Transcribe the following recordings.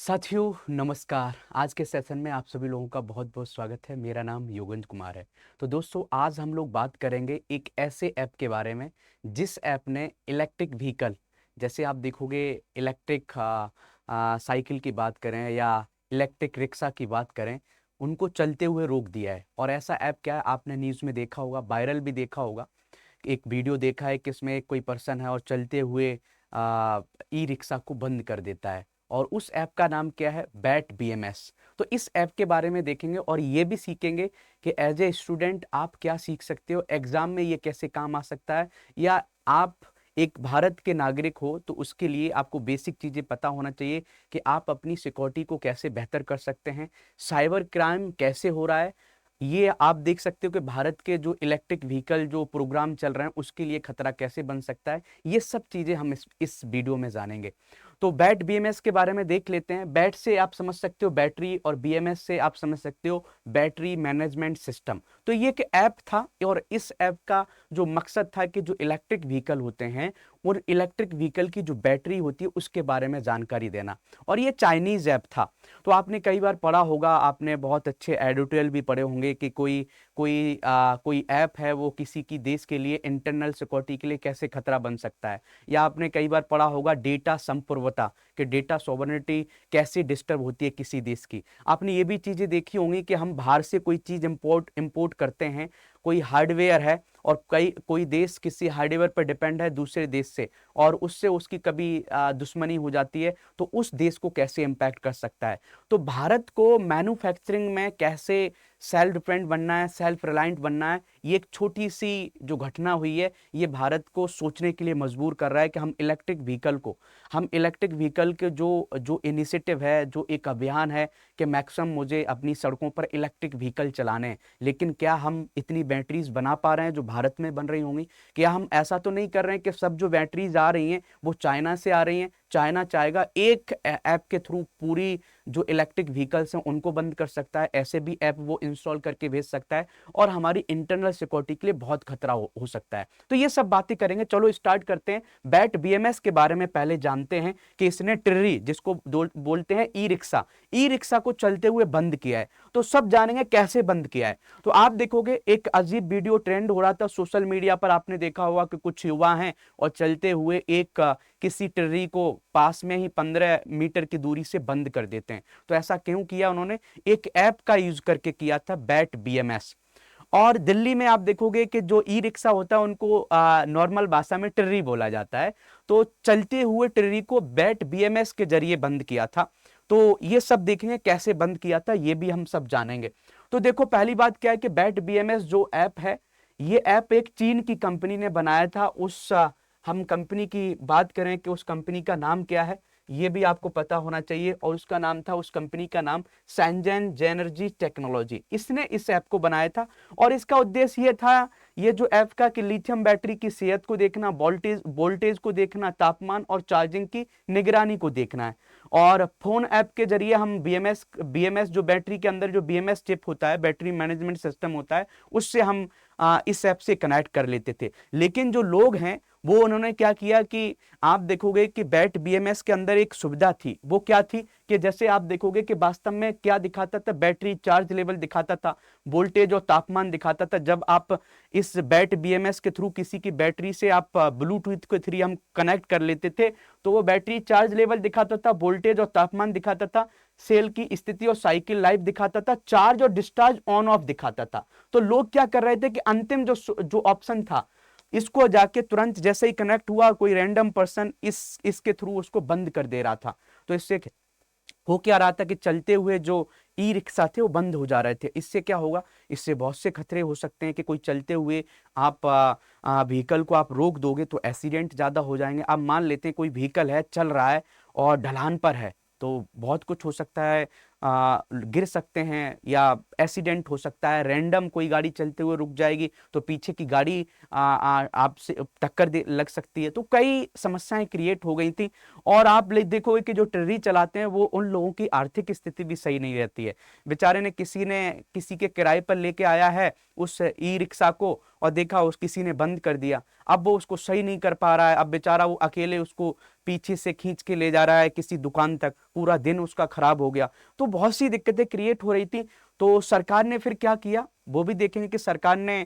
साथियों नमस्कार। आज के सेशन में आप सभी लोगों का बहुत बहुत स्वागत है। मेरा नाम योगेंद्र कुमार है। तो दोस्तों आज हम लोग बात करेंगे एक ऐसे ऐप के बारे में जिस ऐप ने इलेक्ट्रिक व्हीकल, जैसे आप देखोगे इलेक्ट्रिक साइकिल की बात करें या इलेक्ट्रिक रिक्शा की बात करें, उनको चलते हुए रोक दिया है। और ऐसा ऐप क्या है, आपने न्यूज़ में देखा होगा, वायरल भी देखा होगा। एक वीडियो देखा है कि इसमें कोई पर्सन है और चलते हुए ई रिक्शा को बंद कर देता है। और उस ऐप का नाम क्या है, बैट बीएमएस। तो इस ऐप के बारे में देखेंगे और ये भी सीखेंगे कि एज ए स्टूडेंट आप क्या सीख सकते हो, एग्जाम में ये कैसे काम आ सकता है, या आप एक भारत के नागरिक हो तो उसके लिए आपको बेसिक चीज़ें पता होना चाहिए कि आप अपनी सिक्योरिटी को कैसे बेहतर कर सकते हैं, साइबर क्राइम कैसे हो रहा है। ये आप देख सकते हो कि भारत के जो इलेक्ट्रिक व्हीकल जो प्रोग्राम चल रहे हैं उसके लिए खतरा कैसे बन सकता है। ये सब चीज़ें हम इस वीडियो में जानेंगे। तो बैट बीएमएस के बारे में देख लेते हैं। बैट से आप समझ सकते हो बैटरी, और बीएमएस से आप समझ सकते हो बैटरी मैनेजमेंट सिस्टम। तो ये एक ऐप था और इस ऐप का जो मकसद था कि जो इलेक्ट्रिक व्हीकल होते हैं और इलेक्ट्रिक व्हीकल की जो बैटरी होती है उसके बारे में जानकारी देना। और ये चाइनीज ऐप था। तो आपने कई बार पढ़ा होगा, आपने बहुत अच्छे एडिटोरियल भी पढ़े होंगे कि कोई ऐप है वो किसी की देश के लिए इंटरनल सिक्योरिटी के लिए कैसे खतरा बन सकता है। या आपने कई बार पढ़ा होगा डेटा संप्रभुता, कि डेटा सॉवरेनिटी कैसे डिस्टर्ब होती है किसी देश की। आपने ये भी चीजें देखी होंगी कि हम बाहर से कोई चीज इंपोर्ट करते हैं, कोई हार्डवेयर है, और कोई देश किसी हार्डवेयर पर डिपेंड है दूसरे देश से, और उससे उसकी कभी दुश्मनी हो जाती है तो उस देश को कैसे इम्पैक्ट कर सकता है। तो भारत को मैन्युफैक्चरिंग में कैसे सेल्फ डिपेंडेंट बनना है, सेल्फ रिलायंट बनना है, ये एक छोटी सी जो घटना हुई है ये भारत को सोचने के लिए मजबूर कर रहा है कि हम इलेक्ट्रिक व्हीकल के जो जो इनिशिएटिव है, जो एक अभियान है कि मैक्सिमम मुझे अपनी सड़कों पर इलेक्ट्रिक व्हीकल चलाने हैं, लेकिन क्या हम इतनी बैटरीज बना पा रहे हैं जो भारत में बन रही होंगी? क्या हम ऐसा तो नहीं कर रहे हैं कि सब जो बैटरीज आ रही हैं वो चाइना से आ रही हैं? चाइना चाहेगा एक ऐप के थ्रू पूरी जो इलेक्ट्रिक व्हीकल्स हैं उनको बंद कर सकता है, ऐसे भी ऐप वो इंस्टॉल करके भेज सकता है, और हमारी इंटरनल सिक्योरिटी के लिए बहुत खतरा हो सकता है। तो ये सब बातें करेंगे। चलो स्टार्ट करते हैं। बैट बीएमएस के बारे में पहले जानते हैं कि इसने ट्रिरी, जिसको बोलते हैं ई रिक्शा को चलते हुए बंद किया है। तो सब जानेंगे कैसे बंद किया है। तो आप देखोगे एक अजीब वीडियो ट्रेंड हो रहा था सोशल मीडिया पर, आपने देखा होगा कि कुछ युवा हैं और चलते हुए एक किसी ट्री को पास में ही 15 मीटर की दूरी से बंद कर देते हैं। तो ऐसा क्यों किया उन्होंने? एक ऐप का यूज करके किया था, बैट बीएमएस। और दिल्ली में आप देखोगे कि जो ई रिक्शा होता है उनको नॉर्मल भाषा में ट्री बोला जाता है। तो चलते हुए ट्री को बैट बीएमएस के जरिए बंद किया था। तो ये सब देखेंगे कैसे बंद किया था, ये भी हम सब जानेंगे। तो देखो पहली बात क्या है कि बैट बीएमएस जो ऐप है, ये ऐप एक चीन की कंपनी ने बनाया था। हम कंपनी की बात करें कि उस कंपनी का नाम क्या है, ये भी आपको पता होना चाहिए। और उसका नाम था, उस कंपनी का नाम सैनजन जेनर्जी टेक्नोलॉजी। इसने इस ऐप को बनाया था और इसका उद्देश्य ये था, ये जो ऐप का, कि लिथियम बैटरी की सेहत को देखना, वोल्टेज को देखना, तापमान और चार्जिंग की निगरानी को देखना है। और फोन ऐप के जरिए हम बीएमएस जो बैटरी के अंदर जो बीएमएस चिप होता है, बैटरी मैनेजमेंट सिस्टम होता है, उससे हम इस ऐप से कनेक्ट कर लेते थे। लेकिन जो लोग हैं वो उन्होंने क्या किया कि आप देखोगे कि बैट बीएमएस के अंदर एक सुविधा थी। वो क्या थी कि जैसे आप देखोगे कि वास्तव में क्या दिखाता था, बैटरी चार्ज लेवल दिखाता था, वोल्टेज और तापमान दिखाता था। जब आप इस बैट बीएमएस के थ्रू किसी की बैटरी से आप ब्लूटूथ के थ्रू हम कनेक्ट कर लेते थे, तो वो बैटरी चार्ज लेवल दिखाता था, वोल्टेज और तापमान दिखाता था, सेल की स्थिति और साइकिल लाइफ दिखाता था, चार्ज और डिस्चार्ज ऑन ऑफ दिखाता था। तो लोग क्या कर रहे थे कि अंतिम जो ऑप्शन था, इसको जाके तुरंत जैसे ही कनेक्ट हुआ कोई रैंडम पर्सन इसके थ्रू उसको बंद कर दे रहा था। तो इससे हो क्या रहा था कि चलते हुए जो ई रिक्शा थे वो बंद हो जा रहे थे। इससे क्या होगा, इससे बहुत से खतरे हो सकते हैं कि कोई चलते हुए आप व्हीकल को आप रोक दोगे तो एक्सीडेंट ज्यादा हो जाएंगे। आप मान लेते हैं कोई व्हीकल है, चल रहा है और ढलान पर है, तो बहुत कुछ हो सकता है, गिर सकते हैं या एक्सीडेंट हो सकता है। रैंडम कोई गाड़ी चलते हुए रुक जाएगी तो पीछे की गाड़ी आपसे टक्कर लग सकती है। तो कई समस्याएं क्रिएट हो गई थी। और आप देखोगे कि जो ट्ररी चलाते हैं वो उन लोगों की आर्थिक स्थिति भी सही नहीं रहती है। बेचारे ने किसी के किराए पर लेके आया है उस ई रिक्शा को, और देखा उस किसी ने बंद कर दिया, अब वो उसको सही नहीं कर पा रहा है, अब बेचारा वो अकेले उसको पीछे से खींच के ले जा रहा है किसी दुकान तक, पूरा दिन उसका खराब हो गया। तो बहुत सी दिक्कतें क्रिएट हो रही थी। तो सरकार ने फिर क्या किया वो भी देखेंगे कि सरकार ने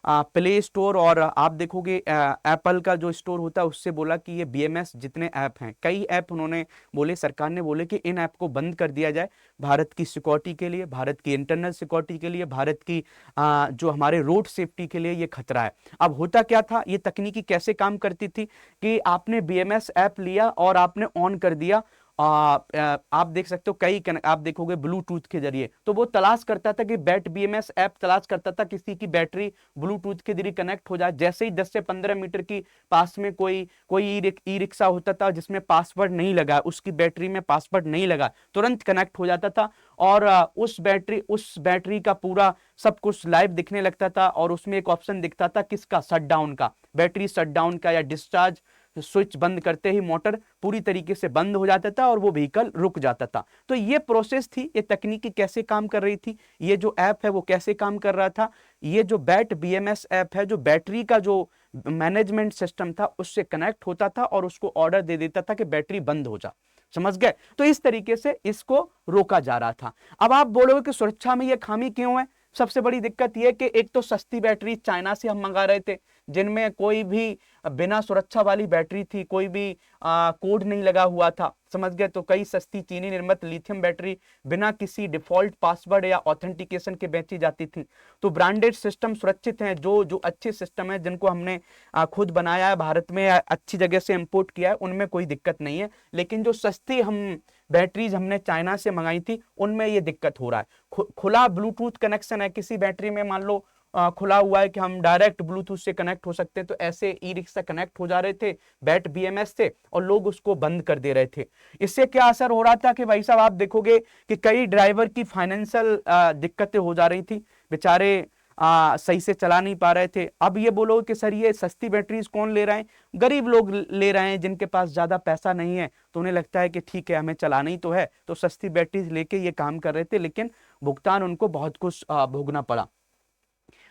प्ले स्टोर और आप देखोगे एप्पल का जो स्टोर होता है उससे बोला कि ये बीएमएस जितने ऐप हैं, कई ऐप उन्होंने बोले, सरकार ने बोले कि इन ऐप को बंद कर दिया जाए, भारत की सिक्योरिटी के लिए, भारत की इंटरनल सिक्योरिटी के लिए, भारत की जो हमारे रोड सेफ्टी के लिए ये खतरा है। अब होता क्या था, ये तकनीकी कैसे काम करती थी कि आपने बीएमएस ऐप लिया और आपने ऑन कर दिया, आप देख सकते हो कई आप देखोगे ब्लूटूथ के जरिए, तो वो तलाश करता था कि बैट बीएमएस ऐप तलाश करता था किसी की बैटरी ब्लूटूथ के जरिए कनेक्ट हो जाए। जैसे ही 10 से 15 मीटर की पास में कोई ई रिक्शा होता था जिसमें पासवर्ड नहीं लगा, उसकी बैटरी में पासवर्ड नहीं लगा, तुरंत कनेक्ट हो जाता था और उस बैटरी का पूरा सब कुछ लाइव दिखने लगता था और उसमें एक ऑप्शन दिखता था किसका, शटडाउन का, बैटरी शटडाउन का या डिस्चार्ज, स्विच बंद करते ही मोटर पूरी तरीके से बंद हो जाता था और वो व्हीकल रुक जाता था। तो ये प्रोसेस थी, ये तकनीकी कैसे काम कर रही थी, ये जो ऐप है वो कैसे काम कर रहा था। ये जो बैट बीएमएस ऐप है जो बैटरी का जो मैनेजमेंट सिस्टम था उससे कनेक्ट होता था और उसको ऑर्डर दे देता था कि बैटरी बंद हो जा। समझ गए? तो इस तरीके से इसको रोका जा रहा था। अब आप बोलोगे कि सुरक्षा में ये खामी क्यों है? सबसे बड़ी दिक्कत यह कि एक तो सस्ती बैटरी चाइना से हम मंगा रहे थे जिनमें कोई भी बिना सुरक्षा वाली बैटरी थी, कोई भी कोड नहीं लगा हुआ था। समझ गए? तो कई सस्ती चीनी निर्मित लिथियम बैटरी बिना किसी डिफॉल्ट पासवर्ड या ऑथेंटिकेशन के बेची जाती थी। तो ब्रांडेड सिस्टम सुरक्षित हैं, जो जो अच्छे सिस्टम है जिनको हमने खुद बनाया है भारत में या अच्छी जगह से इंपोर्ट किया है, उनमें कोई दिक्कत नहीं है। लेकिन जो सस्ती हम बैटरीज हमने चाइना से मंगाई थी उनमें ये दिक्कत हो रहा है। खुला ब्लूटूथ कनेक्शन है किसी बैटरी में, मान लो खुला हुआ है कि हम डायरेक्ट ब्लूटूथ से कनेक्ट हो सकते हैं, तो ऐसे ई रिक्शा कनेक्ट हो जा रहे थे बैट बीएमएस से और लोग उसको बंद कर दे रहे थे। इससे क्या असर हो रहा था कि भाई साहब आप देखोगे कि कई ड्राइवर की फाइनेंशियल दिक्कतें हो जा रही थी, बेचारे सही से चला नहीं पा रहे थे। अब ये बोलो कि सर ये सस्ती बैटरीज कौन ले रहे हैं? गरीब लोग ले रहे हैं जिनके पास ज्यादा पैसा नहीं है, तो उन्हें लगता है कि ठीक है हमें चलाना ही तो है, तो सस्ती बैटरीज लेके ये काम कर रहे थे, लेकिन भुगतान उनको बहुत कुछ भोगना पड़ा।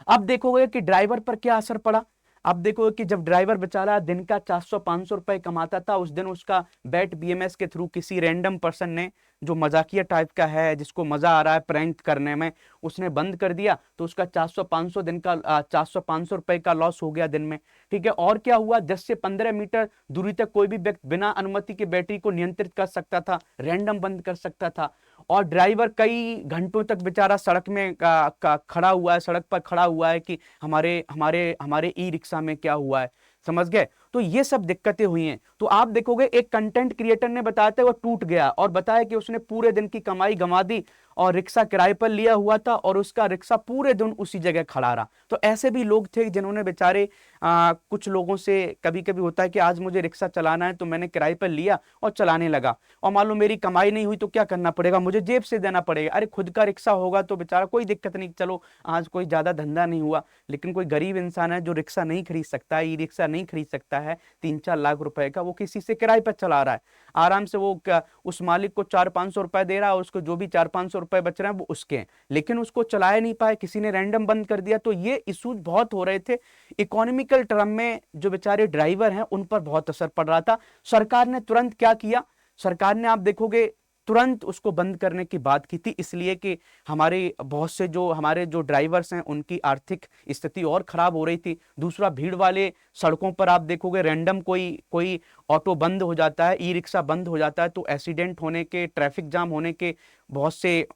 अब देखोगे कि ड्राइवर पर क्या असर पड़ा। अब देखोगे कि जब ड्राइवर बेचारा दिन का 400-500 रुपए कमाता था, उस दिन उसका बैट बीएमएस के थ्रू किसी रैंडम पर्सन ने जो मजाकिया टाइप का है, जिसको मजा आ रहा है प्रैंक करने में, उसने बंद कर दिया, तो उसका 400-500 दिन का 400-500 रुपए का लॉस हो गया दिन में। ठीक है, और क्या हुआ, 10 से 15 मीटर दूरी तक कोई भी व्यक्ति बिना अनुमति के बैटरी को नियंत्रित कर सकता था, रैंडम बंद कर सकता था। और ड्राइवर कई घंटों तक बेचारा सड़क में खड़ा हुआ है, सड़क पर खड़ा हुआ है कि हमारे हमारे हमारे ई रिक्शा में क्या हुआ है। समझ गए? तो ये सब दिक्कतें हुई हैं। तो आप देखोगे एक कंटेंट क्रिएटर ने बताया था वो टूट गया और बताया कि उसने पूरे दिन की कमाई गंवा दी और रिक्शा किराए पर लिया हुआ था और उसका रिक्शा पूरे दिन उसी जगह खड़ा रहा। तो ऐसे भी लोग थे जिन्होंने बेचारे कुछ लोगों से, कभी कभी होता है कि आज मुझे रिक्शा चलाना है तो मैंने किराए पर लिया और चलाने लगा, और मान लो मेरी कमाई नहीं हुई तो क्या करना पड़ेगा, मुझे जेब से देना पड़ेगा। अरे खुद का रिक्शा होगा तो बेचारा कोई दिक्कत नहीं, चलो आज कोई ज्यादा धंधा नहीं हुआ। लेकिन कोई गरीब इंसान है जो रिक्शा नहीं खरीद सकता, ई रिक्शा नहीं खरीद सकता है 3-4 लाख रुपए का, वो किसी से किराए पर चला रहा है, आराम से वो उस मालिक को 400-500 रुपए दे रहा है, उसको जो भी 400-500 रुपए बच रहे हैं वो उसके हैं, लेकिन उसको चलाया नहीं पाए, किसी ने रैंडम बंद कर दिया। तो ये इश्यूज बहुत हो रहे थे इकोनॉमिकल टर्म में, जो बेचारे ड्राइवर हैं उन पर बहुत असर पड़ रहा था। सरकार ने तुरंत क्या किया, सरकार ने आप देखोगे तुरंत उसको बंद करने की बात की थी, इसलिए कि हमारे बहुत से जो हमारे जो ड्राइवर्स हैं उनकी आर्थिक स्थिति और खराब हो रही थी। दूसरा, भीड़ वाले सड़कों पर आप देखोगे रैंडम कोई कोई ऑटो बंद हो जाता है, ई रिक्शा बंद हो जाता है, तो एक्सीडेंट होने के, ट्रैफिक जाम होने के बहुत से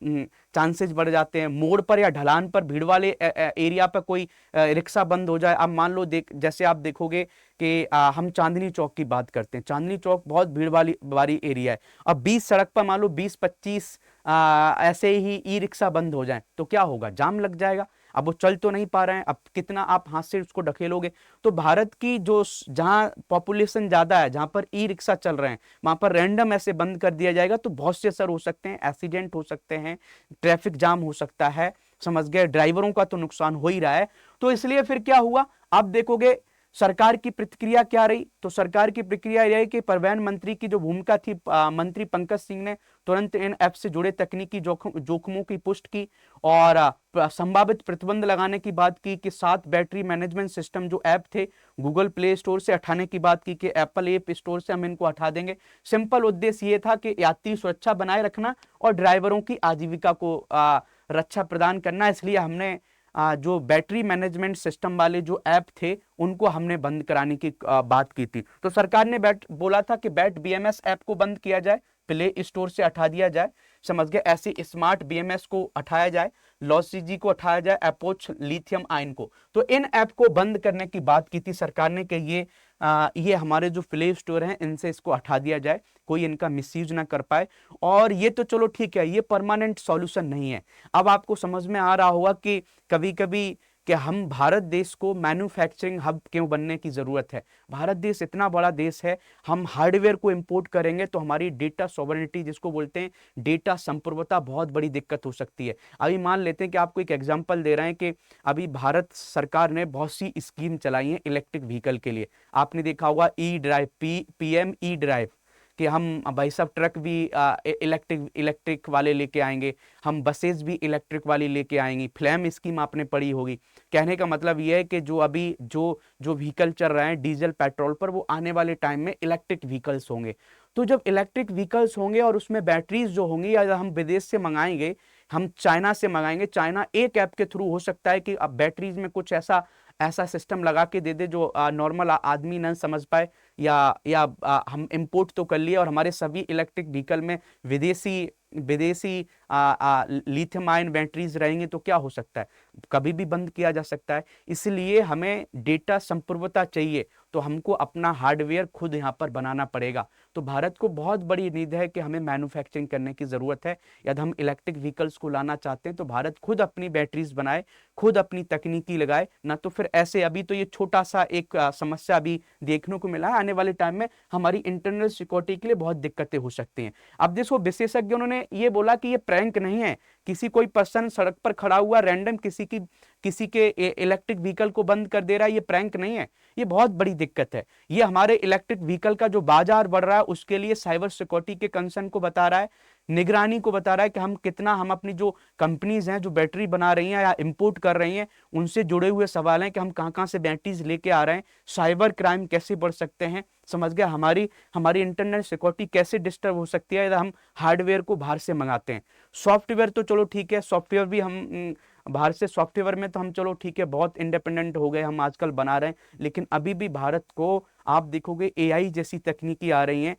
चांसेस बढ़ जाते हैं। मोड़ पर या ढलान पर भीड़ वाले एरिया पर कोई रिक्शा बंद हो जाए, अब मान लो जैसे आप देखोगे कि हम चांदनी चौक की बात करते हैं, चांदनी चौक बहुत भीड़ वाली एरिया है, अब 20 सड़क पर मान लो 20-25 ऐसे ही ई रिक्शा बंद हो जाए तो क्या होगा, जाम लग जाएगा। अब वो चल तो नहीं पा रहे हैं, अब कितना आप हाथ से उसको ढकेलोगे। तो भारत की जो जहां पॉपुलेशन ज्यादा है, जहां पर ई रिक्शा चल रहे हैं, वहां पर रैंडम ऐसे बंद कर दिया जाएगा तो बहुत से असर हो सकते हैं, एक्सीडेंट हो सकते हैं, ट्रैफिक जाम हो सकता है। समझ गए? ड्राइवरों का तो नुकसान हो ही रहा है। तो इसलिए फिर क्या हुआ, आप देखोगे सरकार की प्रतिक्रिया क्या रही? तो सरकार की प्रतिक्रिया यह है कि परिवहन मंत्री की जो भूमिका थी, मंत्री पंकज सिंह ने तुरंत इन ऐप से जुड़े तकनीकी जोखिमों की पुष्टि की और संभावित प्रतिबंध लगाने की बात की कि 7 बैटरी मैनेजमेंट सिस्टम जो ऐप थे गूगल प्ले स्टोर से हटाने की बात की कि एप्पल ऐप स्टोर से हम इनको हटा देंगे। सिंपल उद्देश्य ये था कि यात्री सुरक्षा बनाए रखना और ड्राइवरों की आजीविका को रक्षा प्रदान करना। इसलिए हमने जो बैटरी मैनेजमेंट सिस्टम वाले जो ऐप थे उनको हमने बंद कराने की बात की थी। तो सरकार ने बोला था कि बैट बीएमएस ऐप को बंद किया जाए, प्ले स्टोर से हटा दिया जाए, समझ गए, ऐसे स्मार्ट बीएमएस को हटाया जाए, लॉसीजी को हटाया जाए, अप्रोच लिथियम आयन को। तो इन ऐप को बंद करने की बात की थी सरकार ने कि ये हमारे जो प्ले स्टोर हैं इनसे इसको हटा दिया जाए, कोई इनका मिसयूज ना कर पाए। और ये तो चलो ठीक है, ये परमानेंट सॉल्यूशन नहीं है। अब आपको समझ में आ रहा होगा कि कभी कभी कि हम भारत देश को मैन्युफैक्चरिंग हब क्यों बनने की जरूरत है। भारत देश इतना बड़ा देश है, हम हार्डवेयर को इंपोर्ट करेंगे तो हमारी डेटा सॉवरेनिटी जिसको बोलते हैं, डेटा संप्रभुता, बहुत बड़ी दिक्कत हो सकती है। अभी मान लेते हैं कि आपको एक एग्जांपल दे रहे हैं कि अभी भारत सरकार ने बहुत सी स्कीम चलाई है इलेक्ट्रिक व्हीकल के लिए। आपने देखा होगा E drive, PM E drive, कि हम भाई साहब ट्रक भी इलेक्ट्रिक वाले लेके आएंगे, हम बसेस भी इलेक्ट्रिक वाली लेके आएंगी। फ्लैम स्कीम आपने पढ़ी होगी। कहने का मतलब ये है कि जो अभी जो व्हीकल चल रहे हैं डीजल पेट्रोल पर, वो आने वाले टाइम में इलेक्ट्रिक व्हीकल्स होंगे। तो जब इलेक्ट्रिक व्हीकल्स होंगे और उसमें बैटरीज जो होंगी, या हम विदेश से मंगाएंगे, हम चाइना से मंगाएंगे, चाइना एक ऐप के थ्रू हो सकता है कि अब बैटरीज में कुछ ऐसा ऐसा सिस्टम लगा के दे दे जो नॉर्मल आदमी न समझ पाए, या हम इंपोर्ट तो कर लिए और हमारे सभी इलेक्ट्रिक व्हीकल में विदेशी विदेशी लिथियम आयन बैटरीज रहेंगे तो क्या हो सकता है, कभी भी बंद किया जा सकता है। इसलिए हमें डेटा संप्रभुता चाहिए, तो हमको अपना हार्डवेयर खुद यहाँ पर बनाना पड़ेगा। तो भारत को बहुत बड़ी नीड है कि हमें मैन्युफैक्चरिंग करने की जरूरत है। यदि हम इलेक्ट्रिक व्हीकल्स को लाना चाहते हैं तो भारत खुद अपनी बैटरीज बनाए, खुद अपनी तकनीकी लगाए, ना तो फिर ऐसे अभी तो ये छोटा सा एक समस्या अभी देखने को मिला है, आने वाले टाइम में हमारी इंटरनल सिक्योरिटी के लिए बहुत दिक्कतें हो सकती हैं। अब देखो, विशेषज्ञों ने ये बोला कि ये प्रैंक नहीं है, किसी कोई पर्सन सड़क पर खड़ा हुआ रैंडम किसी के इलेक्ट्रिक व्हीकल को बंद कर दे रहा है, ये प्रैंक नहीं है, ये बहुत बड़ी दिक्कत है। ये हमारे इलेक्ट्रिक व्हीकल का जो बाजार बढ़ रहा है उसके लिए साइबर सिक्योरिटी के कंसर्न को बता रहा है, निगरानी को बता रहा है कि हम अपनी जो कंपनीज हैं जो बैटरी बना रही हैं या इंपोर्ट कर रही हैं उनसे जुड़े हुए सवाल हैं कि हम कहां से बैटरीज लेके आ रहे हैं, साइबर क्राइम कैसे बढ़ सकते हैं, समझ गया, हमारी इंटरनेट सिक्योरिटी कैसे डिस्टर्ब हो सकती है यदि हम हार्डवेयर को बाहर से मंगाते हैं। सॉफ्टवेयर तो चलो ठीक है, सॉफ्टवेयर भी हम बाहर से, सॉफ्टवेयर में तो हम चलो ठीक है बहुत इंडिपेंडेंट हो गए, हम आजकल बना रहे हैं, लेकिन अभी भी भारत को आप देखोगे एआई जैसी तकनीकी आ रही हैं।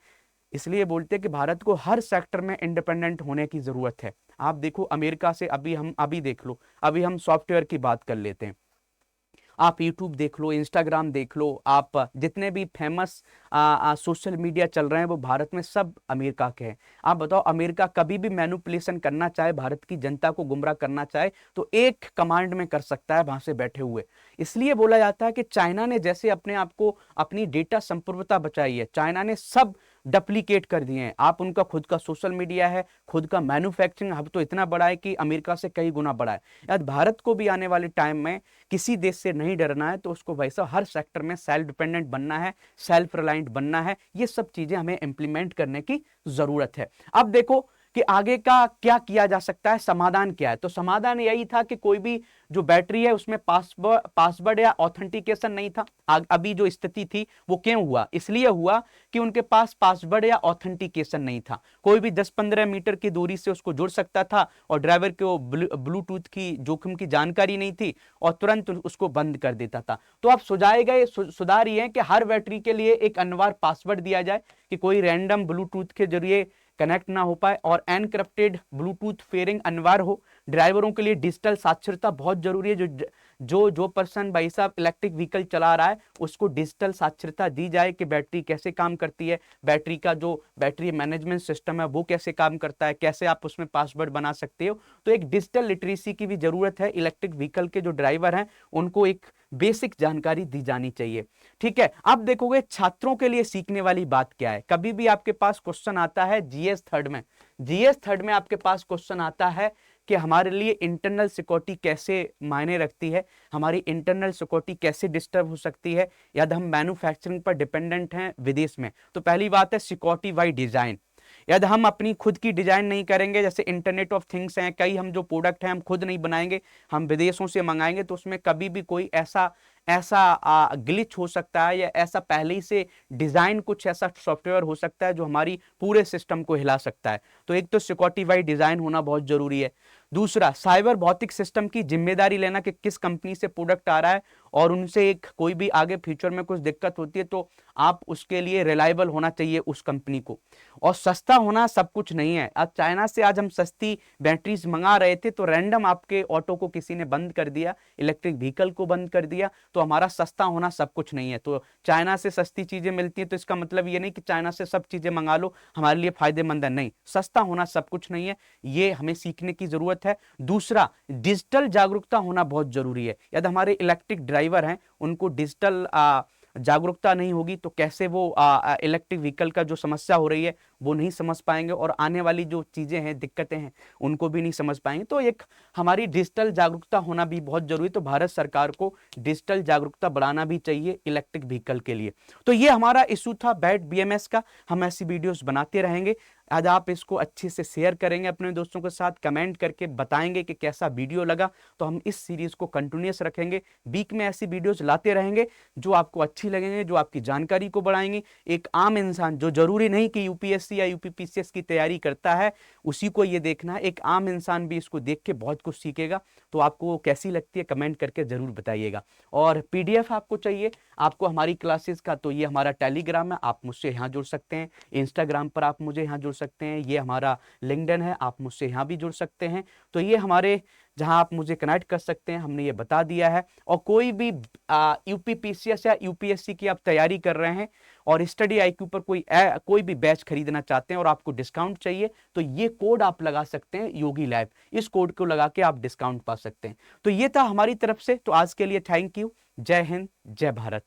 इसलिए बोलते हैं कि भारत को हर सेक्टर में इंडिपेंडेंट होने की जरूरत है। आप देखो अमेरिका से अभी देख लो, अभी हम सॉफ्टवेयर की बात कर लेते हैं, आप यूट्यूब देख लो, इंस्टाग्राम देख लो, आप जितने भी फेमस सोशल मीडिया चल रहे हैं वो भारत में सब अमेरिका के हैं। आप बताओ, अमेरिका कभी भी मैनिपुलेशन करना चाहे, भारत की जनता को गुमराह करना चाहे तो एक कमांड में कर सकता है वहां से बैठे हुए। इसलिए बोला जाता है कि चाइना ने जैसे अपने आप को, अपनी डेटा संप्रभुता बचाई है, चाइना ने सब डुप्लीकेट कर दिए हैं। आप उनका खुद का सोशल मीडिया है, खुद का मैन्युफैक्चरिंग हब तो इतना बड़ा है कि अमेरिका से कई गुना बड़ा है। यार भारत को भी आने वाले टाइम में किसी देश से नहीं डरना है, तो उसको वैसा हर सेक्टर में सेल्फ डिपेंडेंट बनना है, सेल्फ रिलायंट बनना है। ये सब चीजें हमें इंप्लीमेंट करने की जरूरत है। अब देखो कि आगे का क्या किया जा सकता है, समाधान क्या है। तो समाधान यही था कि कोई भी जो बैटरी है उसमें पासवर्ड या ऑथेंटिकेशन नहीं था। अभी जो स्थिति थी वो क्यों हुआ, इसलिए हुआ कि उनके पास पासवर्ड या ऑथेंटिकेशन नहीं था। कोई भी 10-15 मीटर की दूरी से उसको जुड़ सकता था और ड्राइवर को ब्लूटूथ की जोखिम की जानकारी नहीं थी और तुरंत उसको बंद कर देता था। तो अब सुधार ये है कि हर बैटरी के लिए एक अनिवार्य पासवर्ड दिया जाए कि कोई रैंडम ब्लूटूथ के जरिए कनेक्ट ना हो पाए, और एनक्रिप्टेड ब्लूटूथ फेयरिंग अनिवार्य हो। ड्राइवरों के लिए डिजिटल साक्षरता बहुत जरूरी है। जो पर्सन भाई साहब इलेक्ट्रिक व्हीकल चला रहा है उसको डिजिटल साक्षरता दी जाए कि बैटरी कैसे काम करती है, बैटरी का जो बैटरी मैनेजमेंट सिस्टम है वो कैसे काम करता है, कैसे आप उसमें पासवर्ड बना सकते हो। तो एक डिजिटल लिटरेसी की भी जरूरत है। इलेक्ट्रिक व्हीकल के जो ड्राइवर हैं उनको एक बेसिक जानकारी दी जानी चाहिए। ठीक है, अब देखोगे छात्रों के लिए सीखने वाली बात क्या है। कभी भी आपके पास क्वेश्चन आता है जीएस थर्ड में आपके पास क्वेश्चन आता है कि हमारे लिए इंटरनल सिक्योरिटी कैसे मायने रखती है, हमारी इंटरनल सिक्योरिटी कैसे डिस्टर्ब हो सकती है यदि हम मैन्युफैक्चरिंग पर डिपेंडेंट हैं विदेश में। तो पहली बात है सिक्योरिटी बाई डिजाइन। यदि हम अपनी खुद की डिजाइन नहीं करेंगे, जैसे इंटरनेट ऑफ थिंग्स हैं, कई हम जो प्रोडक्ट हैं हम खुद नहीं बनाएंगे, हम विदेशों से मंगाएंगे, तो उसमें कभी भी कोई ऐसा ऐसा ग्लिच हो सकता है या ऐसा पहले ही से डिजाइन कुछ ऐसा सॉफ्टवेयर हो सकता है जो हमारी पूरे सिस्टम को हिला सकता है। तो एक तो सिक्योरिटी बाई डिजाइन होना बहुत जरूरी है। दूसरा, साइबर भौतिक सिस्टम की जिम्मेदारी लेना कि किस कंपनी से प्रोडक्ट आ रहा है और उनसे एक कोई भी आगे फ्यूचर में कुछ दिक्कत होती है तो आप उसके लिए रिलायबल होना चाहिए उस कंपनी को। और सस्ता होना सब कुछ नहीं है। आज चाइना से आज हम सस्ती बैटरीज मंगा रहे थे तो रैंडम आपके ऑटो को किसी ने बंद कर दिया, इलेक्ट्रिक व्हीकल को बंद कर दिया, तो हमारा सस्ता होना सब कुछ नहीं है। तो चाइना से सस्ती चीजें मिलती हैं तो इसका मतलब ये नहीं कि चाइना से सब चीजें मंगा लो हमारे लिए फायदेमंद है, नहीं, सस्ता होना सब कुछ नहीं है, ये हमें सीखने की जरूरत है। दूसरा, डिजिटल जागरूकता होना बहुत जरूरी है। यदि हमारे इलेक्ट्रिक ड्राइवर हैं उनको डिजिटल जागरूकता नहीं होगी तो कैसे वो इलेक्ट्रिक व्हीकल का जो समस्या हो रही है वो नहीं समझ पाएंगे और आने वाली जो चीजें हैं, दिक्कतें हैं, उनको भी नहीं समझ पाएंगे। तो एक हमारी डिजिटल जागरूकता होना भी बहुत जरूरी है। तो भारत सरकार को डिजिटल जागरूकता बढ़ाना भी चाहिए इलेक्ट्रिक व्हीकल के लिए। तो ये हमारा इशू था बैट बीएमएस का। हम ऐसी वीडियोस बनाते रहेंगे। आज आप इसको अच्छे से शेयर करेंगे अपने दोस्तों के साथ, कमेंट करके बताएंगे कि कैसा वीडियो लगा, तो हम इस सीरीज को कंटिन्यूअस रखेंगे। वीक में ऐसी वीडियोस लाते रहेंगे जो आपको अच्छी लगेंगे, जो आपकी जानकारी को बढ़ाएंगे। एक आम इंसान, जो जरूरी नहीं कि यूपीएससी या यूपीपीसीएस की तैयारी करता है उसी को ये देखना है, एक आम इंसान भी इसको देख के बहुत कुछ सीखेगा। तो आपको कैसी लगती है कमेंट करके जरूर बताइएगा। और पीडीएफ आपको चाहिए आपको हमारी क्लासेस का, तो ये हमारा टेलीग्राम है, आप मुझसे यहाँ जुड़ सकते हैं। इंस्टाग्राम पर आप मुझे यहाँ जुड़ सकते हैं, ये हमारा लिंक्डइन है, आप मुझसे यहाँ भी जुड़ सकते हैं। तो ये हमारे जहां आप मुझे कनेक्ट कर सकते हैं, हमने ये बता दिया है। और कोई भी यूपीपीसीएस या यूपीएससी की आप तैयारी कर रहे हैं और स्टडी आईक्यू पर कोई भी बैच खरीदना चाहते हैं और आपको डिस्काउंट चाहिए, तो ये कोड आप लगा सकते हैं योगी लैब, इस कोड को लगा के आप डिस्काउंट पा सकते हैं। तो ये था हमारी तरफ से। तो आज के लिए थैंक यू। जय हिंद, जय भारत।